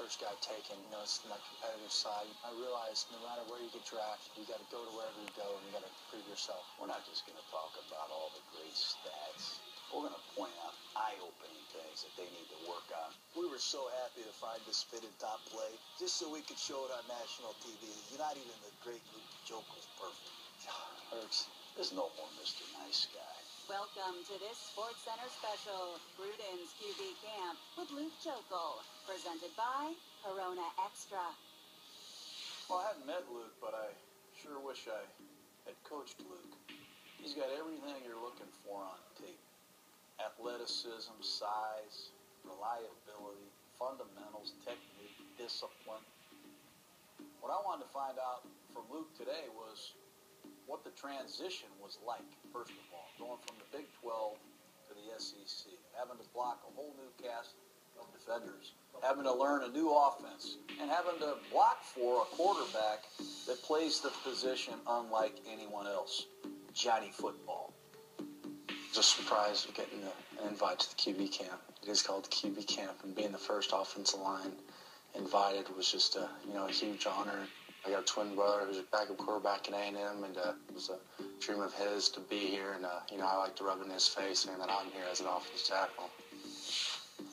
first guy taken, it's my competitive side. I realized no matter where you get drafted, you got to go to wherever you go, and you got to prove yourself. We're not just going to talk about all the great stats. We're going to point out eye-opening things that they need to work on. We were so happy to find this fit in top play, just so we could show it on national TV. You're not even the great Luke Joeckel's perfect. Hurts. There's no more Mr. Nice Guy. Welcome to this SportsCenter special, Gruden's QB Camp with Luke Joeckel, presented by Corona Extra. Well, I haven't met Luke, but I sure wish I had coached Luke. He's got everything you're looking for on tape. Athleticism, size, reliability, fundamentals, technique, discipline. What I wanted to find out from Luke today was what the transition was like, first of all, going from the Big 12 to the SEC, having to block a whole new cast of defenders, having to learn a new offense, and having to block for a quarterback that plays the position unlike anyone else, Johnny Football. Just surprised with getting an invite to the QB camp. It is called the QB camp, and being the first offensive line invited was just a huge honor. I got a twin brother who's a backup quarterback at A&M, and it was a dream of his to be here. And I like to rub it in his face, saying that I'm here as an offensive tackle.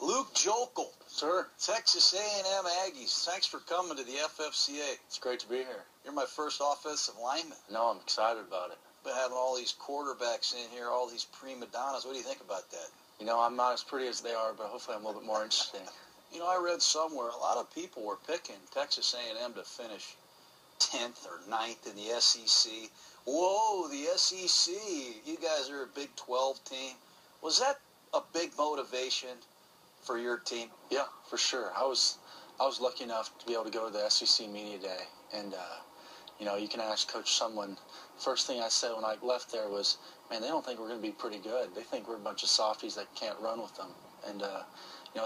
Luke Joeckel, Sir, Texas A&M Aggies. Thanks for coming to the FFCA. it's great to be here. You're my first offensive lineman. No, I'm excited about it. Been having all these quarterbacks in here, all these prima donnas. What do you think about that? I'm not as pretty as they are, but hopefully I'm a little bit more interesting. I read somewhere a lot of people were picking Texas A&M to finish 10th or 9th in the SEC. Whoa, the SEC. You guys are a Big 12 team. Was that a big motivation for your team? Yeah, for sure. I was lucky enough to be able to go to the SEC Media Day, and you can ask Coach Sumlin. First thing I said when I left there was, man, they don't think we're going to be pretty good. They think we're a bunch of softies that can't run with them, and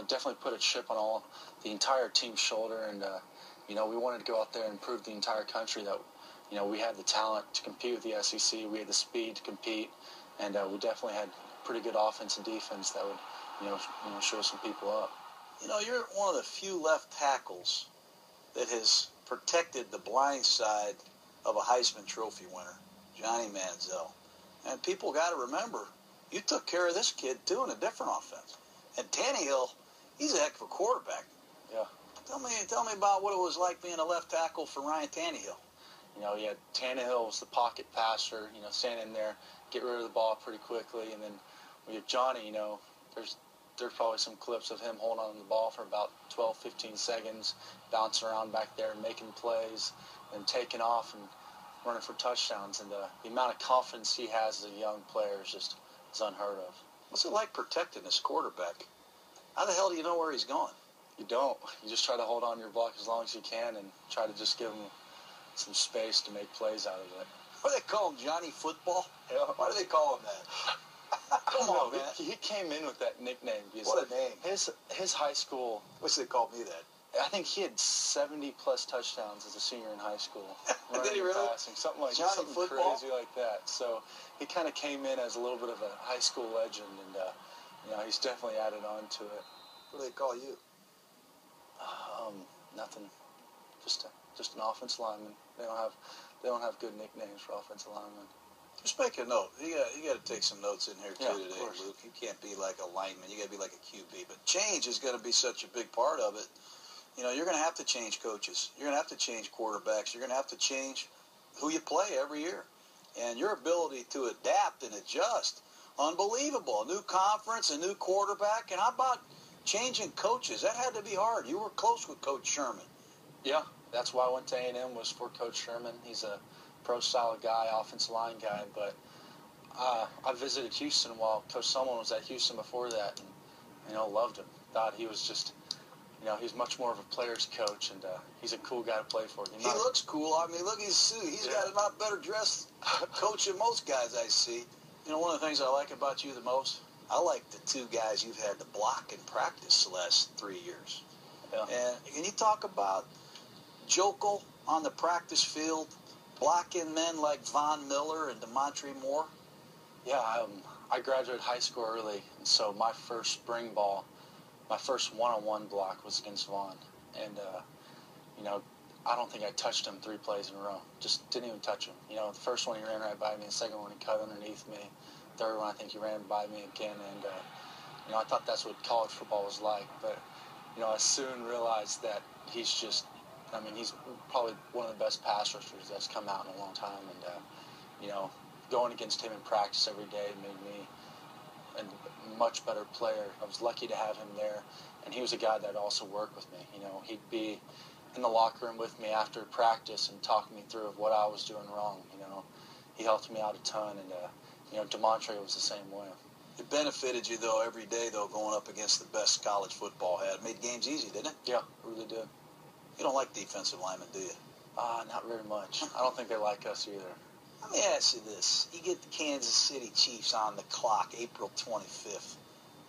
definitely put a chip on the entire team's shoulder, and we wanted to go out there and prove the entire country that we had the talent to compete with the SEC. We had the speed to compete, and we definitely had pretty good offense and defense that would show some people up. You're one of the few left tackles that has protected the blind side of a Heisman Trophy winner, Johnny Manziel. And people got to remember, you took care of this kid, too, in a different offense. And Tannehill, he's a heck of a quarterback. Yeah. Tell me about what it was like being a left tackle for Ryan Tannehill. Tannehill was the pocket passer, standing in there, get rid of the ball pretty quickly. And then we have Johnny, there's probably some clips of him holding on to the ball for about 12, 15 seconds, bouncing around back there, making plays, and taking off and running for touchdowns. And the amount of confidence he has as a young player is unheard of. What's it like protecting this quarterback? How the hell do you know where he's going? You don't. You just try to hold on to your block as long as you can and try to just give him some space to make plays out of it. What do they call him, Johnny Football? Yeah. Why do they call him that? Come on, man. He came in with that nickname. What a name. His high school... What's they called me that? I think he had 70-plus touchdowns as a senior in high school. Did he really? Passing, something like Johnny something Football? crazy like that. So he kind of came in as a little bit of a high school legend, and he's definitely added on to it. What do they call you? Nothing. Just an offensive lineman. They don't have good nicknames for offensive linemen. Just make a note. You got to take some notes in here too today, course. Luke. You can't be like a lineman. You got to be like a QB. But change is going to be such a big part of it. You're going to have to change coaches. You're going to have to change quarterbacks. You're going to have to change who you play every year. And your ability to adapt and adjust, unbelievable. A new conference, a new quarterback, and how about changing coaches? That had to be hard. You were close with Coach Sherman. Yeah, that's why I went to A&M, was for Coach Sherman. He's a pro-style guy, offensive line guy, but I visited Houston while Coach Sumlin was at Houston before that, and loved him. Thought he was just, he's much more of a player's coach, and he's a cool guy to play for. He looks cool. I mean, look at his suit. He's got a lot better dressed coach than most guys I see. One of the things I like about you the most, I like the two guys you've had to block in practice the last 3 years. Yeah. And can you talk about Joeckel on the practice field, blocking men like Von Miller and DeMontre Moore? Yeah, I graduated high school early, and so my first spring ball, my first one-on-one block was against Vaughn. And, you know, I don't think I touched him 3 plays in a row. Just didn't even touch him. You know, the first one he ran right by me, the second one he cut underneath me, third one I think he ran by me again. And, you know, I thought that's what college football was like. But, you know, I soon realized that he's just, I mean, he's probably one of the best pass rushers that's come out in a long time. And, you know, going against him in practice every day made me a much better player. I was lucky to have him there. And he was a guy that also worked with me. You know, he'd be in the locker room with me after practice and talk me through of what I was doing wrong. You know, he helped me out a ton. And, you know, DeMontre was the same way. It benefited you, though, every day, though, going up against the best college football had. It made games easy, didn't it? Yeah, it really did. You don't like defensive linemen, do you? Not very much. I don't think they like us either. Let me ask you this. You get the Kansas City Chiefs on the clock April 25th.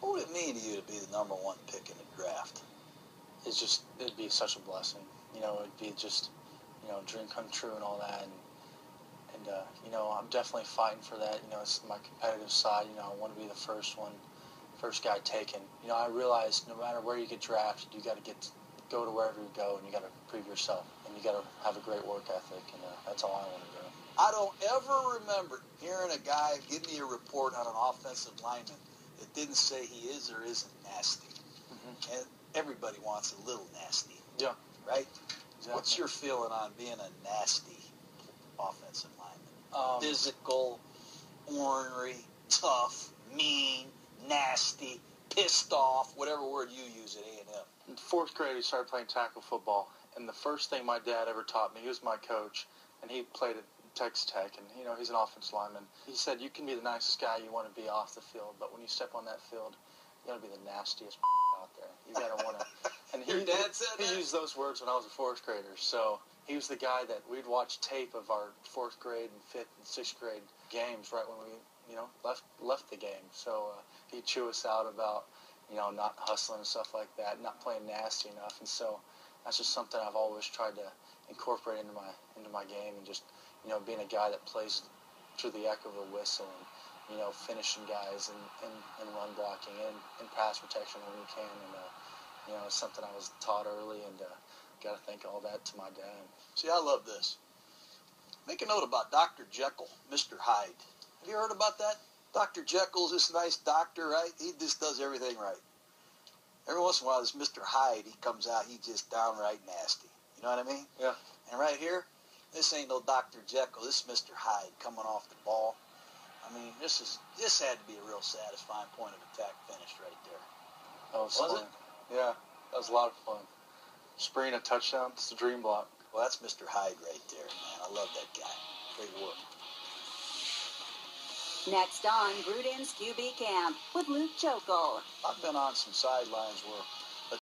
What would it mean to you to be the number 1 pick in the draft? It'd be such a blessing. You know, it'd be just, you know, a dream come true and all that. And you know, I'm definitely fighting for that. You know, it's my competitive side. You know, I want to be the first guy taken. You know, I realize no matter where you get drafted, you got to go to wherever you go, and you got to prove yourself, and you got to have a great work ethic, and that's all I want to do. I don't ever remember hearing a guy give me a report on an offensive lineman that didn't say he is or isn't nasty. Mm-hmm. And everybody wants a little nasty. Yeah. Right? Exactly. What's your feeling on being a nasty offensive lineman? Physical, ornery, tough, mean, nasty, pissed off, whatever word you use at A&M. In 4th grade, he started playing tackle football, and the first thing my dad ever taught me, he was my coach, and he played at Texas Tech, and, you know, he's an offensive lineman. He said, you can be the nicest guy you want to be off the field, but when you step on that field, you got to be the nastiest out there. You got to want to. And Your dad said that? He used those words when I was a 4th grader, so he was the guy that we'd watch tape of our 4th grade and 5th and 6th grade games right when we, you know, left the game. So he'd chew us out about, you know, not hustling and stuff like that, not playing nasty enough. And so that's just something I've always tried to incorporate into my game, and just, you know, being a guy that plays through the echo of the whistle, and, you know, finishing guys and run blocking and pass protection when you can. And, you know, it's something I was taught early, and got to thank all that to my dad. See, I love this. Make a note about Dr. Joeckel, Mr. Hyde. Have you heard about that? Dr. Jekyll's this nice doctor, right? He just does everything right. Every once in a while, this Mr. Hyde, he comes out, he's just downright nasty. You know what I mean? Yeah. And right here, this ain't no Dr. Joeckel. This is Mr. Hyde coming off the ball. I mean, this had to be a real satisfying point of attack finish right there. That was Was fun. Yeah, that was a lot of fun. Spraying a touchdown, it's a dream block. Well, that's Mr. Hyde right there, man. I love that guy. Great work. Next on Gruden's QB Camp with Luke Joeckel. I've been on some sidelines where